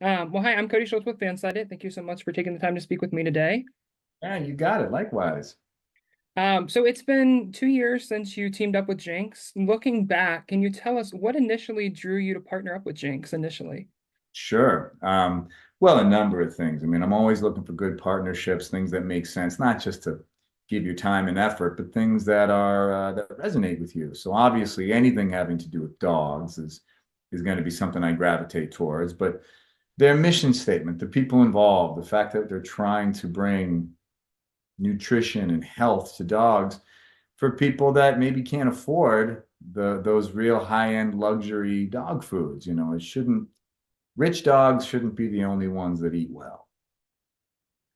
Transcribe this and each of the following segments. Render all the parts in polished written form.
Well, hi, I'm Cody Schultz with Fansided. Thank you so much for taking the time to speak with me today. Yeah, you got it. Likewise. So it's been 2 years since you teamed up with Jinx. Looking back, can you tell us what initially drew you to partner up with Jinx initially? Sure. Well, a number of things. I mean, I'm always looking for good partnerships, things that make sense, not just to give you time and effort, but things that are that resonate with you. So obviously, anything having to do with dogs is going to be something I gravitate towards. But their mission statement, the people involved, the fact that they're trying to bring nutrition and health to dogs for people that maybe can't afford those real high-end luxury dog foods. It shouldn't rich dogs shouldn't be the only ones that eat well.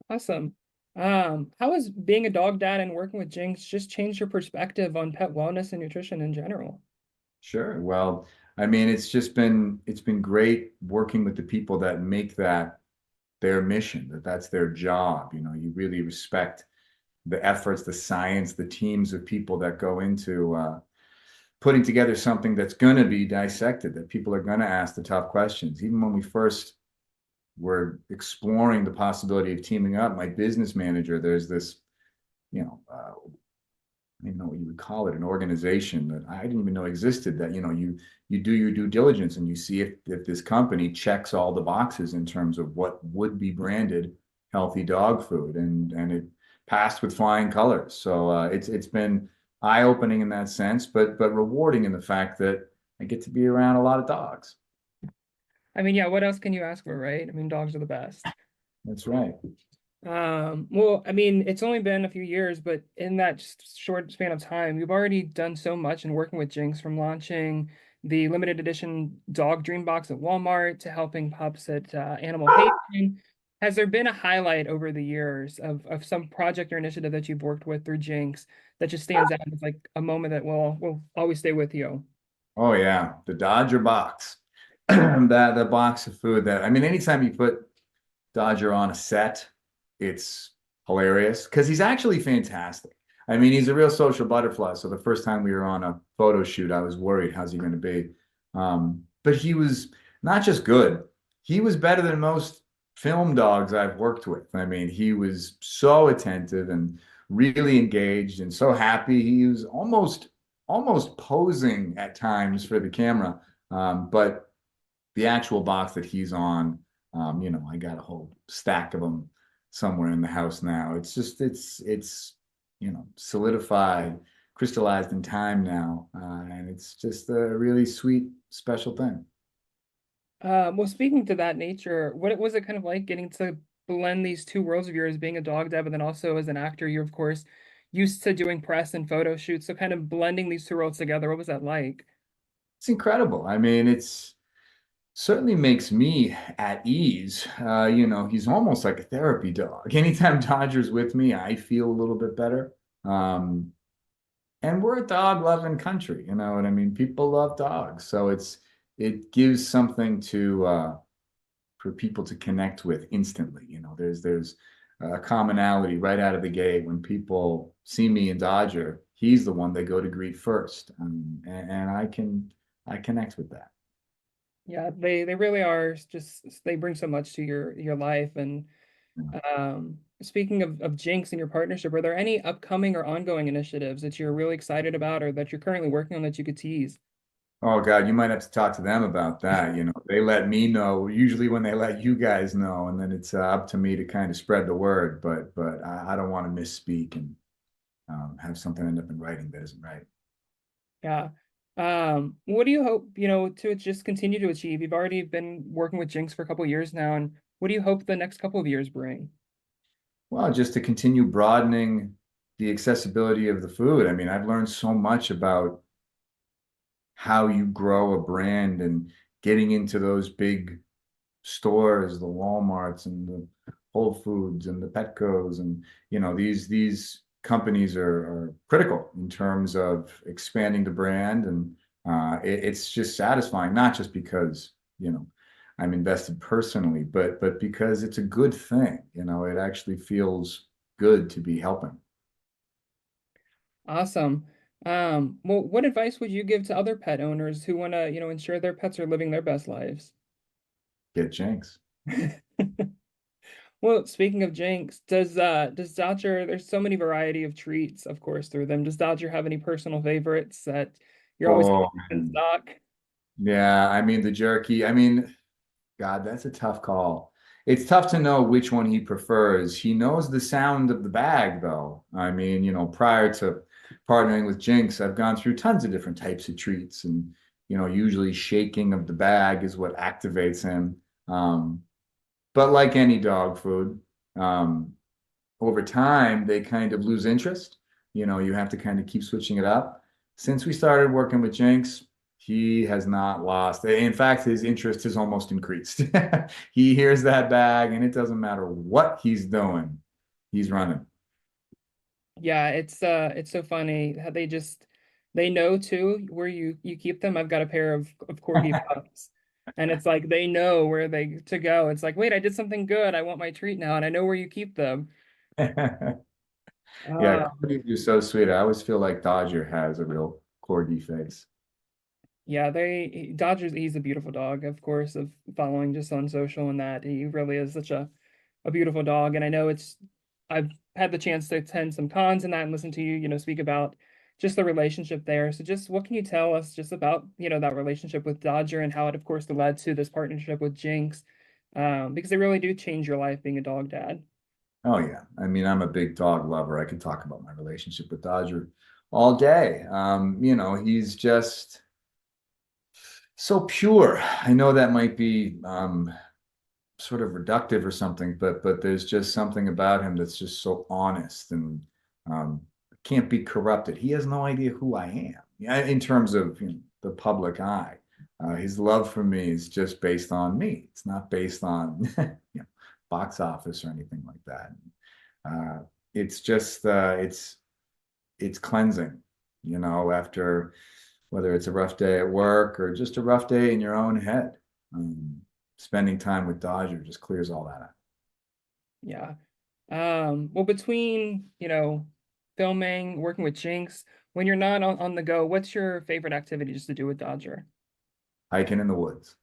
Awesome. How has being a dog dad and working with Jinx just changed your perspective on pet wellness and nutrition in general? Sure. Well, I mean, it's been great working with the people that make that their mission, that's their job. You really respect the efforts, the science, the teams of people that go into putting together something that's going to be dissected, that people are going to ask the tough questions. Even when we first were exploring the possibility of teaming up, my business manager, there's this, you know, I don't even know what you would call it, an organization that I didn't even know existed, that, you do your due diligence and you see if this company checks all the boxes in terms of what would be branded healthy dog food. And it passed with flying colors. So it's been eye-opening in that sense, but rewarding in the fact that I get to be around a lot of dogs. I mean, yeah, what else can you ask for, right? I mean, dogs are the best. That's right. Well, I mean, it's only been a few years, but in that just short span of time, you've already done so much in working with Jinx, from launching the limited edition dog dream box at Walmart to helping pups at Animal Haven. Has there been a highlight over the years of some project or initiative that you've worked with through Jinx that just stands out as like a moment that will always stay with you? Oh yeah, the Dodger box. That the box of food that, I mean, anytime you put Dodger on a set, it's hilarious because he's actually fantastic. I mean, he's a real social butterfly. So the first time we were on a photo shoot, I was worried, how's he going to be? But he was not just good, he was better than most film dogs I've worked with. I mean, he was so attentive and really engaged and so happy. He was almost posing at times for the camera. But the actual box that he's on, I got a whole stack of them somewhere in the house now. It's just solidified, crystallized in time now, and it's just a really sweet, special thing. Well, speaking to that nature, what was it kind of like getting to blend these two worlds of yours, being a dog dad, but then also as an actor, you're of course used to doing press and photo shoots. So kind of blending these two worlds together, what was that like? It's incredible. I mean, it's certainly makes me at ease. He's almost like a therapy dog. Anytime Dodger's with me, I feel a little bit better. Um, and we're a dog loving country, you know what I mean? People love dogs. So it gives something to for people to connect with instantly. There's a commonality right out of the gate. When people see me and Dodger, he's the one they go to greet first. And I connect with that. Yeah, they really are just they bring so much to your life. And speaking of Jinx and your partnership, are there any upcoming or ongoing initiatives that you're really excited about or that you're currently working on that you could tease? Oh God, you might have to talk to them about that. They let me know usually when they let you guys know, and then it's up to me to kind of spread the word. But I don't want to misspeak and have something end up in writing that isn't right. Yeah. What do you hope, to just continue to achieve? You've already been working with Jinx for a couple of years now, and what do you hope the next couple of years bring? Well, just to continue broadening the accessibility of the food. I mean, I've learned so much about how you grow a brand and getting into those big stores, the Walmarts and the Whole Foods and the Petcos, and these companies are critical in terms of expanding the brand, and it's just satisfying, not just because I'm invested personally, but because it's a good thing. It actually feels good to be helping. Awesome. Well, what advice would you give to other pet owners who want to, ensure their pets are living their best lives? Get Jinx. Well, speaking of Jinx, does Dodger, there's so many variety of treats, of course, through them. Does Dodger have any personal favorites that you're always Oh, in man. stock? Yeah, I mean the jerky. I mean, God, that's a tough call. It's tough to know which one he prefers. He knows the sound of the bag, though. I mean, prior to partnering with Jinx, I've gone through tons of different types of treats, and usually shaking of the bag is what activates him. But like any dog food, um, over time they kind of lose interest. You have to kind of keep switching it up. Since we started working with Jinx, he has not lost. In fact, his interest has almost increased. He hears that bag, and it doesn't matter what he's doing, he's running. Yeah, it's so funny how they know too where you keep them. I've got a pair of corgi pups, and it's like they know where they to go. It's like, wait, I did something good. I want my treat now, and I know where you keep them. Yeah, Uh, corgis are so sweet. I always feel like Dodger has a real corgi face. yeah, Dodgers. He's a beautiful dog, of course, of following just on social and that. He really is such a beautiful dog. And I know I've had the chance to attend some cons and that and listen to you, speak about just the relationship there. So just what can you tell us just about, that relationship with Dodger and how it, of course, led to this partnership with Jinx? Because they really do change your life being a dog dad. Oh yeah. I mean, I'm a big dog lover. I can talk about my relationship with Dodger all day. He's just so pure. I know that might be sort of reductive or something, but there's just something about him that's just so honest and um, can't be corrupted. He has no idea who I am. Yeah, in terms of the public eye. His love for me is just based on me. It's not based on box office or anything like that. Uh, it's just it's cleansing, after whether it's a rough day at work or just a rough day in your own head. Spending time with Dodger just clears all that out. Yeah. Well, between, filming, working with Jinx, when you're not on the go, what's your favorite activity just to do with Dodger? Hiking in the woods.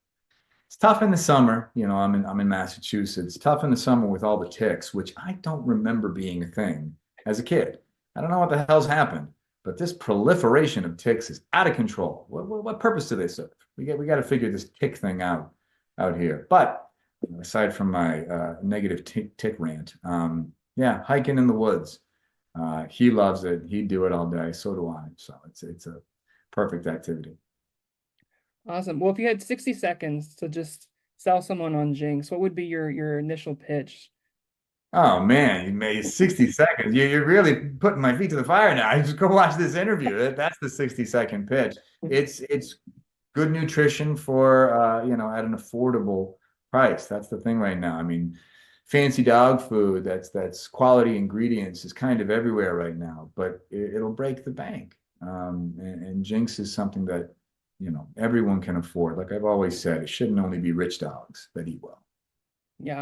It's tough in the summer. I'm in Massachusetts. Tough in the summer with all the ticks, which I don't remember being a thing as a kid. I don't know what the hell's happened, but this proliferation of ticks is out of control. What purpose do they serve? We got to figure this tick thing out here. But aside from my negative tick rant, yeah, hiking in the woods. He loves it. He'd do it all day. So do I. So it's a perfect activity. Awesome. Well, if you had 60 seconds to just sell someone on Jinx, what would be your initial pitch? Oh man, you made 60 seconds. You're really putting my feet to the fire now. I just go watch this interview. That's the 60-second pitch. It's good nutrition for at an affordable price. That's the thing right now. I mean, fancy dog food that's quality ingredients is kind of everywhere right now, but it'll break the bank. And Jinx is something that everyone can afford. Like I've always said, it shouldn't only be rich dogs that eat well. Yeah.